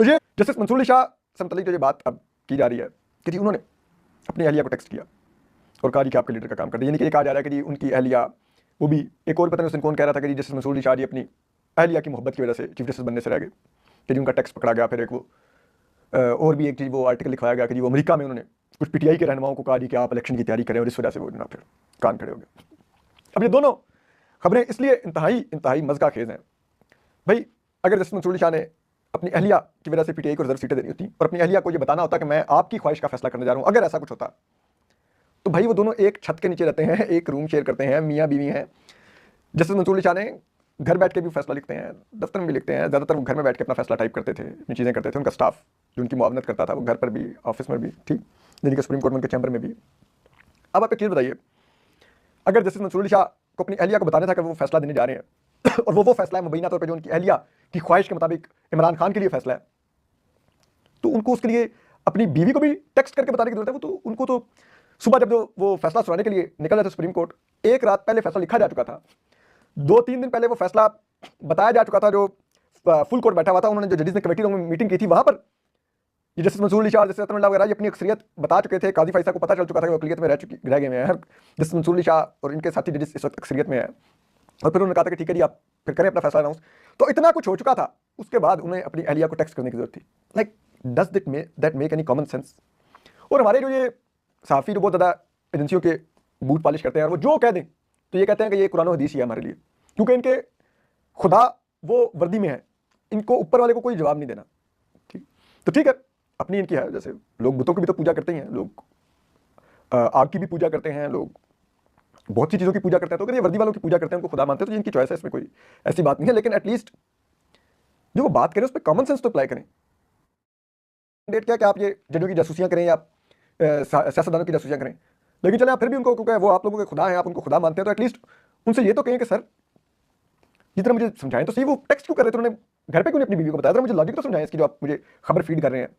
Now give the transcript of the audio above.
तो ये जस्टिस मंसूर अली शाह से मुतल्लिक जो ये बात अब की जा रही है कि जी उन्होंने अपनी अहलिया को टेक्स्ट किया और कहा जी कि आपके लीडर का काम कर दे, यानी कि ये कहा जा रहा है कि जी उनकी अहलिया, वो भी एक और पता नहीं उस दिन कौन कह रहा था कि जी जस्टिस मंसूर अली शाह जी अपनी अहलिया की मोहब्बत की वजह से चीफ जस्टिस बनने से रह गए, कि जी उनका टेक्स्ट पकड़ा गया। फिर एक वो और भी एक चीज़ वो आर्टिकल लिखवाया गया कि जी वो अमेरिका में उन्होंने कुछ पीटीआई के रहनुमाओं को कहा जी कि आप इलेक्शन की तैयारी करें, और इस वजह से वो ना फिर कान खड़े हो गए। अब ये दोनों खबरें इसलिए इंतहाई मज़का खेज हैं भाई। अगर जस्टिस मंसूर अली शाह ने अपनी अहलिया की वजह से पीटीआई को रिजर्व सीटें देनी होती और अपनी अहलिया को ये बताना होता कि मैं आपकी ख्वाहिश का फैसला करने जा रहा हूँ, अगर ऐसा कुछ होता तो भाई वो दोनों एक छत के नीचे रहते हैं, एक रूम शेयर करते हैं, मियाँ बीवी हैं। जस्टिस मंसूर अली शाह ने घर बैठ के भी फैसला लिखते हैं, दफ्तर में भी लिखते हैं, ज़्यादातर वो घर में बैठ के अपना फैसला टाइप करते थे, अपनी चीज़ें करते थे। उनका स्टाफ जो उनकी मुआवनत करता था वो घर पर भी, ऑफिस में भी, ठीक, यानी कि सुप्रीम कोर्ट में उनके चैम्बर में भी। अब आप एक चीज़ बताइए, अगर जस्टिस मंसूर अली शाह को अपनी अहलिया को बताना था कि वो फैसला देने जा रहे हैं और वो फैसला है मुबैना तौर पर जो उनकी अहलिया की ख्वाहिश के मुताबिक इमरान खान के लिए फैसला है, तो उनको उसके लिए अपनी बीवी को भी टेक्स्ट करके बताने की जरूरत है। वो तो उनको तो सुबह जब वो फैसला सुनाने के लिए निकल रहे थे सुप्रीम कोर्ट, एक रात पहले फैसला लिखा जा चुका था, 2-3 दिन पहले वो फैसला बताया जा चुका था, जो फुल कोर्ट बैठा हुआ था, उन्होंने जो जजेस ने कमेटी में मीटिंग की थी वहां पर ये जस्टिस मंसूर अली शाह, जस्टिस अतनुल्लाह वगैरह ये अपनी अक्सरियत बता चुके थे। काजी फैसल को पता चल चुका था कि वो अकलियत में रह गए हैं। जस्टिस मंसूर अली शाह और इनके साथी जजेस इस वक्त अक्सरियत में है, और फिर उन्होंने कहा था कि ठीक है जी आप फिर करें अपना फैसला अनाउंस। तो इतना कुछ हो चुका था, उसके बाद उन्हें अपनी अहलिया को टेक्स्ट करने की जरूरत थी। Like does that make any common sense? और हमारे जो ये सहाफ़ी जो बहुत ज़्यादा एजेंसियों के बूट पॉलिश करते हैं, और वो जो कह दें तो ये कहते हैं कि ये कुरान और हदीस ही है हमारे लिए, क्योंकि इनके खुदा वो वर्दी में है, इनको ऊपर वाले को कोई जवाब नहीं देना। ठीक, तो ठीक है, अपनी इनकी है। जैसे लोग बुतों की भी तो पूजा करते ही हैं, लोग आग की भी पूजा करते हैं, लोग बहुत सी चीज़ों की पूजा करते हैं। तो अगर ये वर्दी वालों की पूजा करते हैं, उनको खुदा मानते हैं, तो इनकी चॉइस है, इसमें कोई ऐसी बात नहीं है। लेकिन एटलीस्ट जो वो बात करें उस पर कॉमन सेंस तो अप्लाई करें। डेट क्या कि आप ये जजों की जासूसियां करें या सियासतदानों की जासूसियां करें, लेकिन चले आप फिर भी उनको, क्योंकि वो आप लोगों के खुदा हैं, आप उनको खुदा मानते हैं, तो एटलीस्ट उनसे ये तो कहें कि सर जितना मुझे समझाएं तो सही, वो टेक्स्ट क्यों कर रहे थे, उन्होंने घर पे क्यों नहीं अपनी बीवी को बताया? मुझे लॉजिक तो समझाएं इसकी, जो आप मुझे खबर फीड कर रहे हैं।